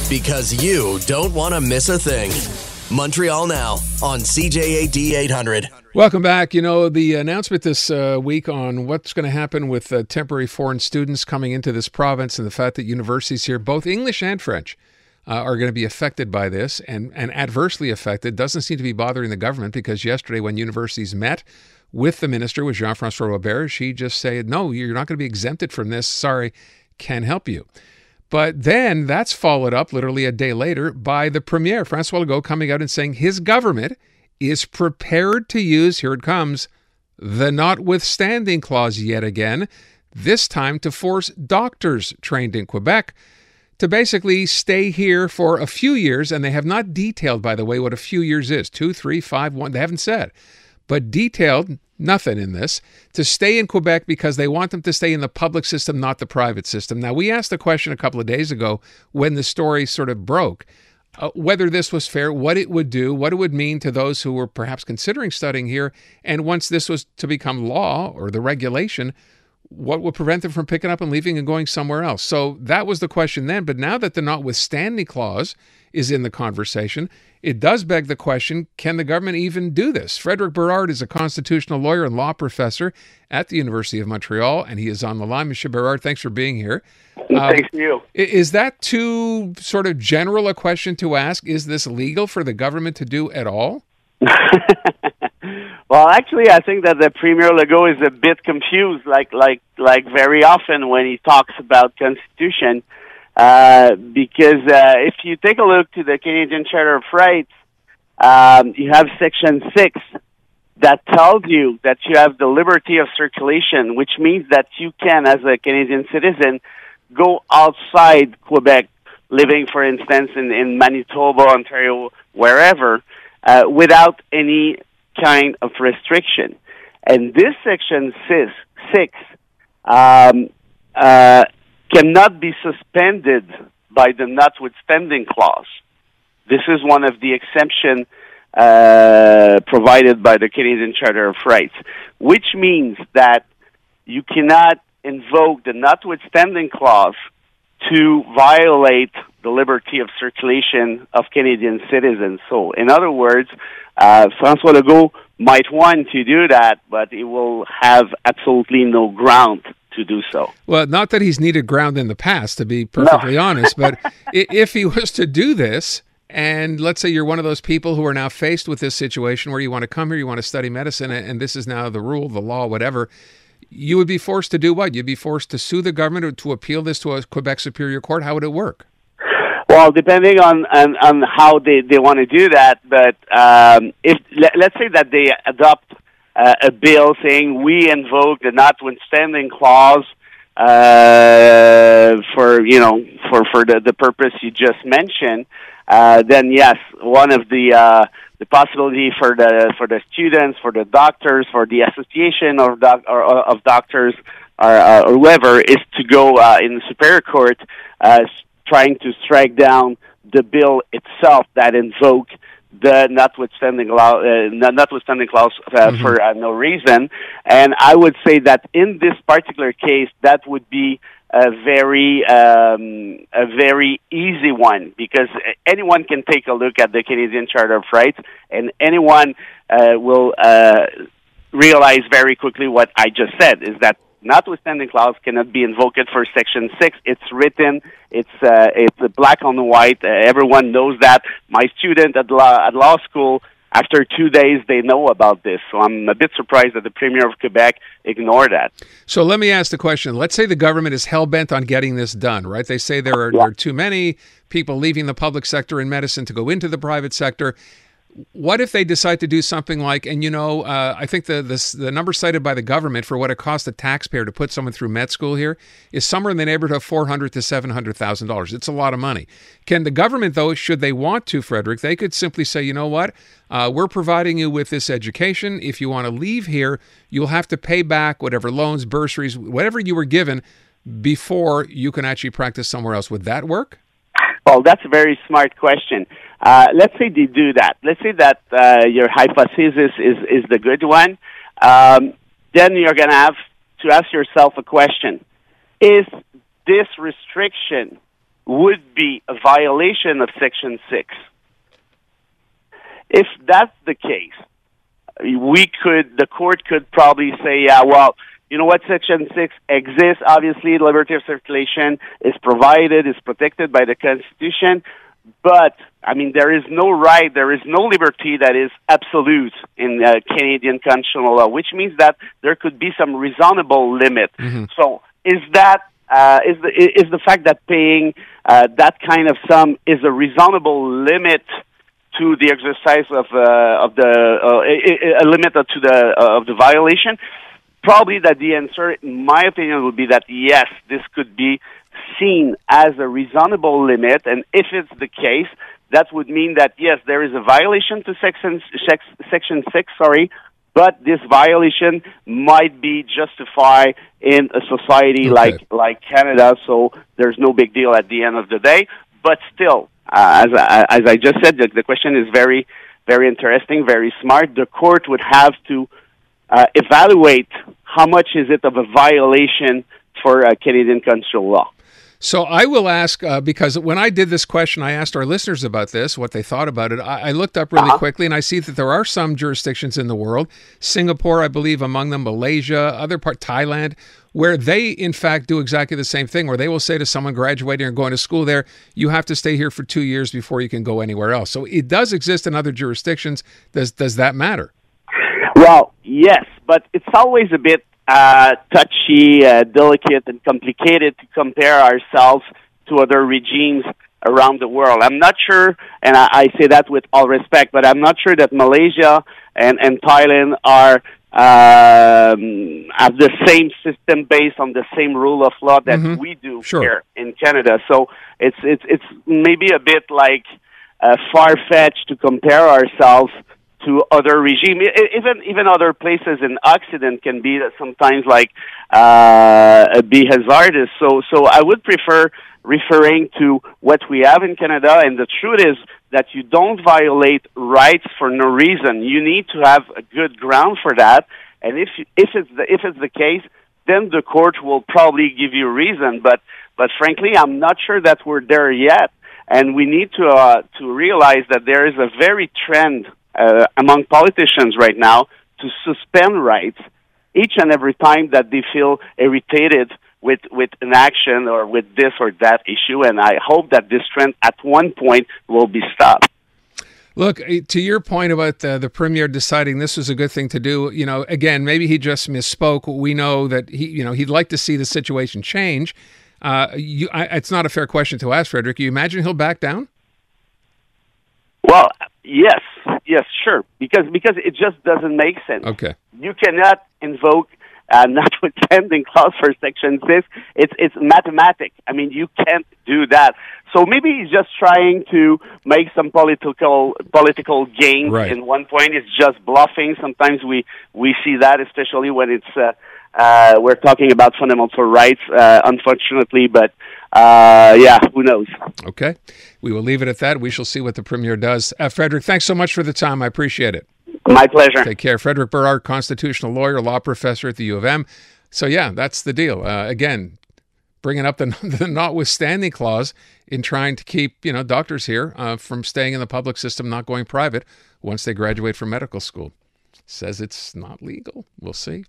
because you don't want to miss a thing. Montreal Now on CJAD 800. Welcome back. You know, the announcement this week on what's going to happen with temporary foreign students coming into this province and the fact that universities here, both English and French, are going to be affected by this and adversely affected doesn't seem to be bothering the government, because yesterday when universities met with the minister, with Jean-François Robert, she just said, no, you're not going to be exempted from this. Sorry, can't help you. But then that's followed up literally a day later by the Premier, François Legault, coming out and saying his government is prepared to use, here it comes, the notwithstanding clause yet again, this time to force doctors trained in Quebec to basically stay here for a few years. And they have not detailed, by the way, what a few years is, 2, 3, 5, 1, they haven't said. But detailed, nothing in this, to stay in Quebec because they want them to stay in the public system, not the private system. Now, we asked the question a couple of days ago when the story sort of broke, whether this was fair, what it would do, what it would mean to those who were perhaps considering studying here, and once this was to become law or the regulation, what would prevent them from picking up and leaving and going somewhere else? So that was the question then. But now that the notwithstanding clause is in the conversation, it does beg the question, can the government even do this? Frédéric Bérard is a constitutional lawyer and law professor at the University of Montreal, and he is on the line. Monsieur Bérard, thanks for being here. Thanks to you. Is that too sort of general a question to ask? Is this legal for the government to do at all? Well, actually, I think that the Premier Legault is a bit confused, like very often when he talks about Constitution, because if you take a look to the Canadian Charter of Rights, you have Section 6 that tells you that you have the liberty of circulation, which means that you can, as a Canadian citizen, go outside Quebec, living, for instance, in Manitoba, Ontario, wherever, without any kind of restriction. And this Section 6 cannot be suspended by the notwithstanding clause. This is one of the exemptions provided by the Canadian Charter of Rights, which means that you cannot invoke the notwithstanding clause to violate the liberty of circulation of Canadian citizens. So, in other words, François Legault might want to do that, but he will have absolutely no ground to do so. Well, not that he's needed ground in the past, to be perfectly honest, but if he was to do this, and let's say you're one of those people who are now faced with this situation where you want to come here, you want to study medicine, and this is now the rule, the law, whatever, you would be forced to do what? You'd be forced to sue the government or to appeal this to a Quebec Superior Court? How would it work? Well, depending on how they want to do that, but if let's say that they adopt a bill saying we invoke the notwithstanding clause for the purpose you just mentioned, then yes, one of the possibility for the students, for the doctors, for the association of doctors, or whoever, is to go in the Superior Court, trying to strike down the bill itself that invoked the notwithstanding clause for no reason. And I would say that in this particular case, that would be a very easy one, because anyone can take a look at the Canadian Charter of Rights, and anyone will realize very quickly what I just said, is that notwithstanding clause cannot be invoked for Section 6. It's written. It's black on white. Everyone knows that. My student at law school, after 2 days, they know about this. So I'm a bit surprised that the Premier of Quebec ignored that. So let me ask the question. Let's say the government is hell-bent on getting this done, right? They say there are too many people leaving the public sector in medicine to go into the private sector. What if they decide to do something like, and I think the number cited by the government for what it costs a taxpayer to put someone through med school here is somewhere in the neighborhood of $400,000 to $700,000. It's a lot of money. Can the government, though, should they want to, Frédéric, they could simply say, you know what, we're providing you with this education. If you want to leave here, you'll have to pay back whatever loans, bursaries, whatever you were given before you can actually practice somewhere else. Would that work? Well, that's a very smart question. Let's say they do that. Let's say that your hypothesis is the good one. Then you're going to have to ask yourself a question. Is this restriction would be a violation of Section 6. If that's the case, the court could probably say, yeah, well, you know what, Section 6 exists. Obviously, liberty of circulation is provided, is protected by the Constitution. But, I mean, there is no right, there is no liberty that is absolute in Canadian constitutional law, which means that there could be some reasonable limit. Mm-hmm. So is that, is the fact that paying that kind of sum is a reasonable limit to the exercise of a limit to the violation? Probably that the answer, in my opinion, would be that yes, this could be seen as a reasonable limit, and if it's the case, that would mean that yes, there is a violation to Section 6, but this violation might be justified in a society like Canada, so there's no big deal at the end of the day. But still, as I just said, the question is very, very interesting, very smart. The court would have to evaluate how much is it of a violation for Canadian constitutional law. So I will ask, because when I did this question, I asked our listeners about this, what they thought about it. I looked up really quickly, and I see that there are some jurisdictions in the world, Singapore, I believe, among them, Malaysia, Thailand, where they, in fact, do exactly the same thing, where they will say to someone graduating or going to school there, you have to stay here for 2 years before you can go anywhere else. So it does exist in other jurisdictions. Does that matter? Well, yes, but it's always a bit touchy, delicate, and complicated to compare ourselves to other regimes around the world. I'm not sure, and I say that with all respect, but I'm not sure that Malaysia and Thailand are have the same system based on the same rule of law that we do here in Canada. So it's maybe a bit like far-fetched to compare ourselves to other regimes. Even other places in Occident can be sometimes be hazardous. So I would prefer referring to what we have in Canada, and the truth is that you don't violate rights for no reason. You need to have a good ground for that, and if it's the case, then the court will probably give you a reason. But frankly, I'm not sure that we're there yet, and we need to realize that there is a very trend among politicians right now to suspend rights each and every time that they feel irritated with an action or with this or that issue, and I hope that this trend at one point will be stopped. Look, to your point about the Premier deciding this was a good thing to do, again, maybe he just misspoke. We know that he'd like to see the situation change. It's not a fair question to ask, Frédéric. You imagine he'll back down? Well, yes, sure, because it just doesn't make sense. Okay, you cannot invoke notwithstanding clause for Section 6. It's mathematic. I mean, you can't do that. So maybe he's just trying to make some political gains. Right. In one point, it's just bluffing. Sometimes we see that, especially when it's we're talking about fundamental rights, unfortunately. But who knows? Okay, we will leave it at that. We shall see what the Premier does. Frédéric, thanks so much for the time. I appreciate it. My pleasure. Take care. Frédéric Bérard, constitutional lawyer, law professor at the U of M. So yeah, that's the deal. Again, bringing up the notwithstanding clause in trying to keep doctors here from staying in the public system, not going private once they graduate from medical school. Says it's not legal. We'll see.